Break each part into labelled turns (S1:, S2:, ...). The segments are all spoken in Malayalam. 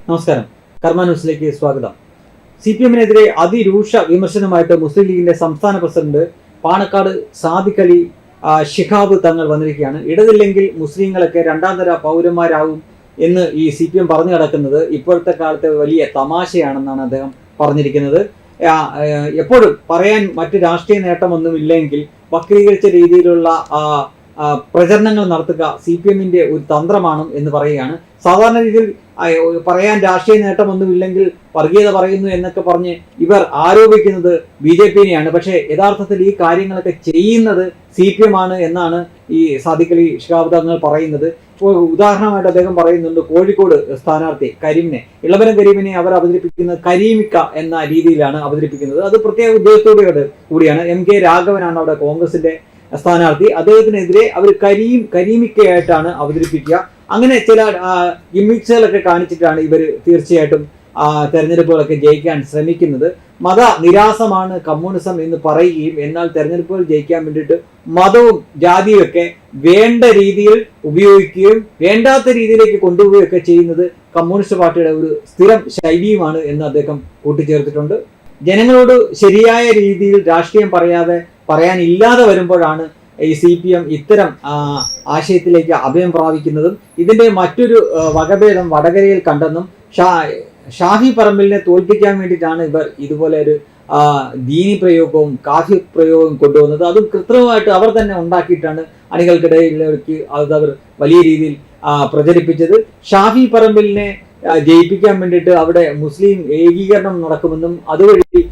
S1: നമസ്കാരം. കർമ്മ ന്യൂസിലേക്ക് സ്വാഗതം. CPM-നെതിരെ അതിരൂക്ഷ വിമർശനമായിട്ട് മുസ്ലിം ലീഗിന്റെ സംസ്ഥാന പ്രസിഡന്റ് പാണക്കാട് സാദിഖ് അലി ശിഹാബ് തങ്ങൾ വന്നിരിക്കുകയാണ്. ഇടതില്ലെങ്കിൽ മുസ്ലിങ്ങളൊക്കെ രണ്ടാം തര പൗരന്മാരാകും എന്ന് ഈ CPM പറഞ്ഞു കിടക്കുന്നത് ഇപ്പോഴത്തെ കാലത്തെ വലിയ തമാശയാണെന്നാണ് അദ്ദേഹം പറഞ്ഞിരിക്കുന്നത്. എപ്പോഴും പറയാൻ മറ്റ് രാഷ്ട്രീയ നേട്ടമൊന്നുമില്ലെങ്കിൽ വക്രീകരിച്ച രീതിയിലുള്ള പ്രചരണങ്ങൾ നടത്തുക CPM-ന്റെ ഒരു തന്ത്രമാണ് എന്ന് പറയുകയാണ്. സാധാരണ രീതിയിൽ പറയാൻ രാഷ്ട്രീയ നേട്ടമൊന്നുമില്ലെങ്കിൽ വർഗീയത പറയുന്നു എന്നൊക്കെ പറഞ്ഞ് ഇവർ ആരോപിക്കുന്നത് BJP-നെയാണ്. പക്ഷേ യഥാർത്ഥത്തിൽ ഈ കാര്യങ്ങളൊക്കെ ചെയ്യുന്നത് CPM ആണ് എന്നാണ് ഈ സാദിഖ് അലി ശിഹാബ് തങ്ങൾ പറയുന്നത്. ഇപ്പോൾ ഉദാഹരണമായിട്ട് അദ്ദേഹം പറയുന്നുണ്ട്, കോഴിക്കോട് സ്ഥാനാർത്ഥി ഇളവരം കരീമിനെ അവർ അവതരിപ്പിക്കുന്നത് കരീമിക്ക എന്ന രീതിയിലാണ് അവതരിപ്പിക്കുന്നത്. അത് പ്രത്യേക ഉദ്ദേശത്തോടെ കൂടിയാണ്. MK രാഘവനാണ് അവിടെ കോൺഗ്രസിന്റെ സ്ഥാനാർത്ഥി. അദ്ദേഹത്തിനെതിരെ അവർ കരീമിക്കയായിട്ടാണ് അവതരിപ്പിക്കുക. അങ്ങനെ ചില ഗിമ്മിക്സുകളൊക്കെ കാണിച്ചിട്ടാണ് ഇവർ തീർച്ചയായിട്ടും തെരഞ്ഞെടുപ്പുകളൊക്കെ ജയിക്കാൻ ശ്രമിക്കുന്നത്. മത നിരാസമാണ് കമ്മ്യൂണിസം എന്ന് പറയുകയും എന്നാൽ തെരഞ്ഞെടുപ്പുകൾ ജയിക്കാൻ വേണ്ടിയിട്ട് മതവും ജാതിയും ഒക്കെ വേണ്ട രീതിയിൽ ഉപയോഗിക്കുകയും വേണ്ടാത്ത രീതിയിലേക്ക് കൊണ്ടുപോവുകയൊക്കെ ചെയ്യുന്നത് കമ്മ്യൂണിസ്റ്റ് പാർട്ടിയുടെ ഒരു സ്ഥിരം ശൈലിയുമാണ് എന്ന് അദ്ദേഹം കൂട്ടിച്ചേർത്തിട്ടുണ്ട്. ജനങ്ങളോട് ശരിയായ രീതിയിൽ രാഷ്ട്രീയം പറയാനില്ലാതെ വരുമ്പോഴാണ് ഈ CPM ഇത്തരം ആശയത്തിലേക്ക് അഭയം പ്രാപിക്കുന്നതും ഇതിന്റെ മറ്റൊരു വകഭേദം വടകരയിൽ കണ്ടെന്നും ഷാഫി പറമ്പിലിനെ തോൽപ്പിക്കാൻ വേണ്ടിയിട്ടാണ് ഇവർ ഇതുപോലെ ഒരു ദീനി പ്രയോഗവും കാഫി പ്രയോഗവും കൊണ്ടുവന്നത്. അതും കൃത്രിമമായിട്ട് അവർ തന്നെ ഉണ്ടാക്കിയിട്ടാണ് അണികൾക്കിടയിലേക്ക് അവർ വലിയ രീതിയിൽ പ്രചരിപ്പിച്ചത്. ഷാഫി പറമ്പിലിനെ ജയിപ്പിക്കാൻ വേണ്ടിയിട്ട് അവിടെ മുസ്ലിം ഏകീകരണം നടക്കുമെന്നും അതുവഴി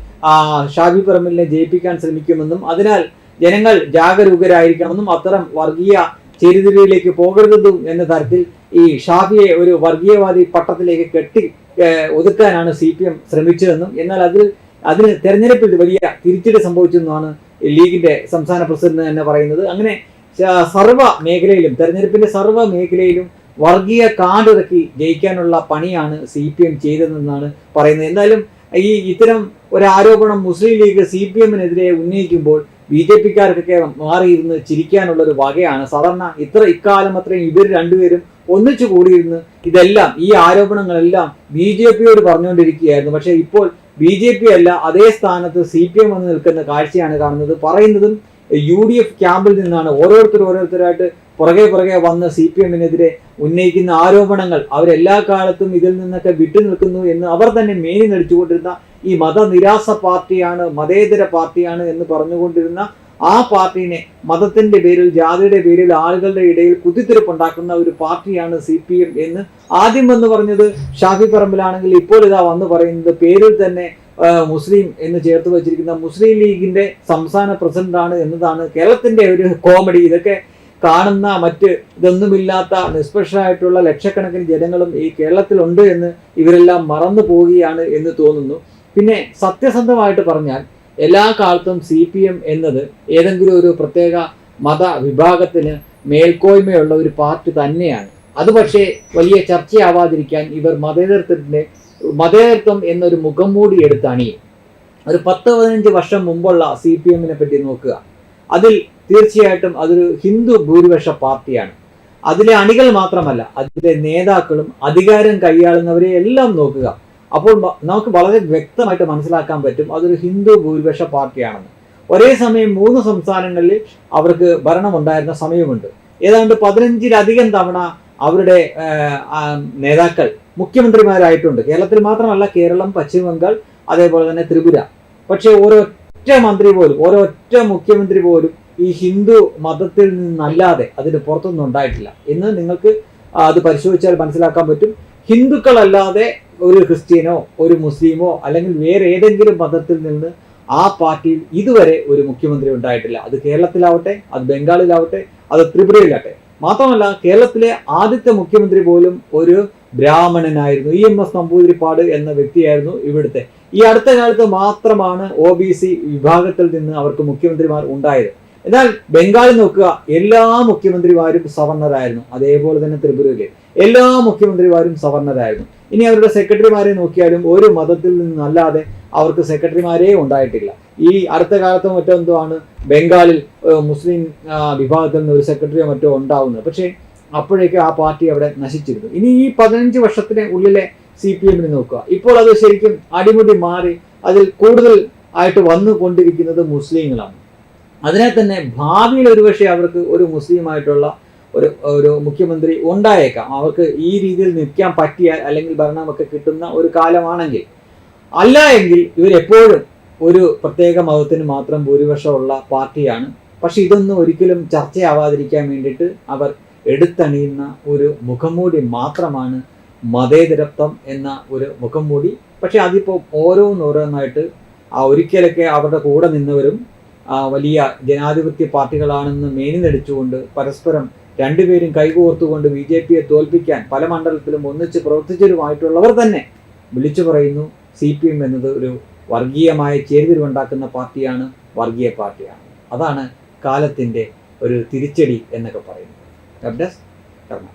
S1: ഷാഫി പറമ്പിലിനെ ജയിപ്പിക്കാൻ ശ്രമിക്കുമെന്നും അതിനാൽ ജനങ്ങൾ ജാഗരൂകരായിരിക്കണമെന്നും അത്തരം വർഗീയ ചേരിതിരിയിലേക്ക് പോകരുതെന്നും എന്ന തരത്തിൽ ഈ ഷാഫിയെ ഒരു വർഗീയവാദി പട്ടത്തിലേക്ക് ഒതുക്കാനാണ് CPM ശ്രമിച്ചതെന്നും എന്നാൽ അതിന് തെരഞ്ഞെടുപ്പിൽ വലിയ തിരിച്ചടി സംഭവിച്ചെന്നാണ് ലീഗിന്റെ സംസ്ഥാന പ്രസിഡന്റ് തന്നെ പറയുന്നത്. അങ്ങനെ സർവ്വ മേഖലയിലും തെരഞ്ഞെടുപ്പിന്റെ സർവ്വ മേഖലയിലും വർഗീയ കാടിറക്കി ജയിക്കാനുള്ള പണിയാണ് CPM ചെയ്തതെന്നാണ് പറയുന്നത്. എന്തായാലും ഇത്തരം ഒരു ആരോപണം മുസ്ലിം ലീഗ് CPM-നെതിരെ ഉന്നയിക്കുമ്പോൾ BJP-ക്കാർക്കൊക്കെ മാറിയിരുന്ന് ചിരിക്കാനുള്ള ഒരു വകയാണ്. സാധാരണ ഇക്കാലം അത്രയും ഇവർ രണ്ടുപേരും ഒന്നിച്ചു കൂടിയിരുന്ന് ഇതെല്ലാം ഈ ആരോപണങ്ങളെല്ലാം BJP-യോട് പറഞ്ഞുകൊണ്ടിരിക്കുകയായിരുന്നു. പക്ഷേ ഇപ്പോൾ BJP അല്ല അതേ സ്ഥാനത്ത് CPM വന്ന് നിൽക്കുന്ന കാഴ്ചയാണ് കാണുന്നത്. പറയുന്നതും UDF ക്യാമ്പിൽ നിന്നാണ്. ഓരോരുത്തരായിട്ട് പുറകെ വന്ന് CPM-നെതിരെ ഉന്നയിക്കുന്ന ആരോപണങ്ങൾ അവരെല്ലാ കാലത്തും ഇതിൽ നിന്നൊക്കെ വിട്ടുനിൽക്കുന്നു എന്ന് അവർ തന്നെ മേനി നടിച്ചുകൊണ്ടിരുന്ന ഈ മതനിരാസ പാർട്ടിയാണ്, മതേതര പാർട്ടിയാണ് എന്ന് പറഞ്ഞുകൊണ്ടിരുന്ന ആ പാർട്ടിനെ മതത്തിന്റെ പേരിൽ ജാതിയുടെ പേരിൽ ആളുകളുടെ ഇടയിൽ കുത്തിത്തിരിപ്പുണ്ടാക്കുന്ന ഒരു പാർട്ടിയാണ് CPM എന്ന് ആദ്യം വന്ന് പറഞ്ഞത് ഷാഫി പറമ്പിലാണെങ്കിൽ ഇപ്പോൾ ഇതാ വന്ന് പറയുന്നത് പേരിൽ തന്നെ മുസ്ലിം എന്ന് ചേർത്ത് വെച്ചിരിക്കുന്ന മുസ്ലിം ലീഗിന്റെ സംസ്ഥാന പ്രസിഡന്റാണ് എന്നതാണ് കേരളത്തിന്റെ ഒരു കോമഡി. ഇതൊക്കെ കാണുന്ന മറ്റ് ഇതൊന്നുമില്ലാത്ത നിഷ്പക്ഷമായിട്ടുള്ള ലക്ഷക്കണക്കിന് ജനങ്ങളും ഈ കേരളത്തിലുണ്ട് എന്ന് ഇവരെല്ലാം മറന്നു പോവുകയാണ് എന്ന് തോന്നുന്നു. പിന്നെ സത്യസന്ധമായിട്ട് പറഞ്ഞാൽ എല്ലാ കാലത്തും CPM എന്നത് ഏതെങ്കിലും ഒരു പ്രത്യേക മത വിഭാഗത്തിന് മേൽക്കോയ്മയുള്ള ഒരു പാർട്ടി തന്നെയാണ്. അത് പക്ഷേ വലിയ ചർച്ചയാവാതിരിക്കാൻ ഇവർ മതേതരത്വം എന്നൊരു മുഖം മൂടി എടുത്ത് അണിയും. ഒരു 10-15 വർഷം മുമ്പുള്ള CPM-നെ പറ്റി നോക്കുക. അതിൽ തീർച്ചയായിട്ടും അതൊരു ഹിന്ദു ഭൂരിപക്ഷ പാർട്ടിയാണ്. അതിലെ അണികൾ മാത്രമല്ല അതിലെ നേതാക്കളും അധികാരം കൈയാളുന്നവരെ എല്ലാം നോക്കുക. അപ്പോൾ നമുക്ക് വളരെ വ്യക്തമായിട്ട് മനസ്സിലാക്കാൻ പറ്റും അതൊരു ഹിന്ദു ഭൂരിപക്ഷ പാർട്ടിയാണെന്ന്. ഒരേ സമയം 3 സംസ്ഥാനങ്ങളിൽ അവർക്ക് ഭരണമുണ്ടായിരുന്ന സമയമുണ്ട്. ഏതാണ്ട് 15-ലധികം തവണ അവരുടെ നേതാക്കൾ മുഖ്യമന്ത്രിമാരായിട്ടുണ്ട്. കേരളത്തിൽ മാത്രമല്ല, കേരളം, പശ്ചിമ ബംഗാൾ, അതേപോലെ തന്നെ ത്രിപുര. പക്ഷെ ഒരൊറ്റ മുഖ്യമന്ത്രി പോലും ഈ ഹിന്ദു മതത്തിൽ നിന്നല്ലാതെ അതിന് പുറത്തൊന്നും ഉണ്ടായിട്ടില്ല എന്ന് നിങ്ങൾക്ക് അത് പരിശോധിച്ചാൽ മനസ്സിലാക്കാൻ പറ്റും. ഹിന്ദുക്കളല്ലാതെ ഒരു ക്രിസ്ത്യനോ ഒരു മുസ്ലിമോ അല്ലെങ്കിൽ വേറെ ഏതെങ്കിലും മതത്തിൽ നിന്ന് ആ പാർട്ടിയിൽ ഇതുവരെ ഒരു മുഖ്യമന്ത്രി ഉണ്ടായിട്ടില്ല. അത് കേരളത്തിലാവട്ടെ, അത് ബംഗാളിലാവട്ടെ, അത് ത്രിപുരയിലാവട്ടെ. മാത്രമല്ല കേരളത്തിലെ ആദ്യത്തെ മുഖ്യമന്ത്രി പോലും ഒരു ബ്രാഹ്മണനായിരുന്നു. EMS നമ്പൂതിരിപ്പാട് എന്ന വ്യക്തിയായിരുന്നു ഇവിടുത്തെ. ഈ അടുത്ത കാലത്ത് മാത്രമാണ് OBC വിഭാഗത്തിൽ നിന്ന് അവർക്ക് മുഖ്യമന്ത്രിമാർ ഉണ്ടായത്. എന്നാൽ ബംഗാളിൽ നോക്കുക, എല്ലാ മുഖ്യമന്ത്രിമാരും സവർണരായിരുന്നു. അതേപോലെ തന്നെ ത്രിപുരയിലെ എല്ലാ മുഖ്യമന്ത്രിമാരും സവർണരായിരുന്നു. ഇനി അവരുടെ സെക്രട്ടറിമാരെ നോക്കിയാലും ഒരു മതത്തിൽ നിന്നല്ലാതെ അവർക്ക് സെക്രട്ടറിമാരേ ഉണ്ടായിട്ടില്ല. ഈ അടുത്ത കാലത്തോ മറ്റോ ആണ് ബംഗാളിൽ മുസ്ലിം വിഭാഗത്തിൽ നിന്ന് ഒരു സെക്രട്ടറിയോ മറ്റോ ഉണ്ടാവുന്നത്. പക്ഷേ അപ്പോഴേക്കും ആ പാർട്ടി അവിടെ നശിച്ചിരുന്നു. ഇനി ഈ 15 വർഷത്തിന് ഉള്ളിലെ CPM നോക്കുക. ഇപ്പോൾ അത് ശരിക്കും അടിമുടി മാറി അതിൽ കൂടുതൽ ആയിട്ട് വന്നുകൊണ്ടിരിക്കുന്നത് മുസ്ലിങ്ങളാണ്. അതിനെ തന്നെ ഭാവിയിൽ ഒരുപക്ഷെ അവർക്ക് ഒരു മുസ്ലിമായിട്ടുള്ള ഒരു മുഖ്യമന്ത്രി ഉണ്ടായേക്കാം. അവർക്ക് ഈ രീതിയിൽ നിൽക്കാൻ പറ്റിയാൽ അല്ലെങ്കിൽ ഭരണമൊക്കെ കിട്ടുന്ന ഒരു കാലമാണെങ്കിൽ. അല്ല എങ്കിൽ ഇവരെപ്പോഴും ഒരു പ്രത്യേക മതത്തിന് മാത്രം ഭൂരിപക്ഷമുള്ള പാർട്ടിയാണ്. പക്ഷെ ഇതൊന്നും ഒരിക്കലും ചർച്ചയാവാതിരിക്കാൻ വേണ്ടിയിട്ട് അവർ എടുത്തണിയുന്ന ഒരു മുഖംമൂടി മാത്രമാണ് മതേതരത്വം എന്ന ഒരു മുഖംമൂടി. പക്ഷെ അതിപ്പോൾ ഓരോന്നോരോന്നായിട്ട് ഒരിക്കലൊക്കെ അവരുടെ കൂടെ നിന്നവരും വലിയ ജനാധിപത്യ പാർട്ടികളാണെന്ന് മേനിനടിച്ചുകൊണ്ട് പരസ്പരം രണ്ടുപേരും കൈകോർത്തുകൊണ്ട് BJPയെ തോൽപ്പിക്കാൻ പല മണ്ഡലത്തിലും ഒന്നിച്ച് പ്രവർത്തിച്ചവരുമായിട്ടുള്ളവർ തന്നെ വിളിച്ചു പറയുന്നു CPM എന്നത് ഒരു വർഗീയമായ ചേരിതിരിവുണ്ടാക്കുന്ന പാർട്ടിയാണ്, വർഗീയ പാർട്ടിയാണ്. അതാണ് കാലത്തിൻ്റെ ഒരു തിരിച്ചടി എന്നൊക്കെ പറയുന്നത്. വെബ് ഡെസ്ക് കർമ്മ.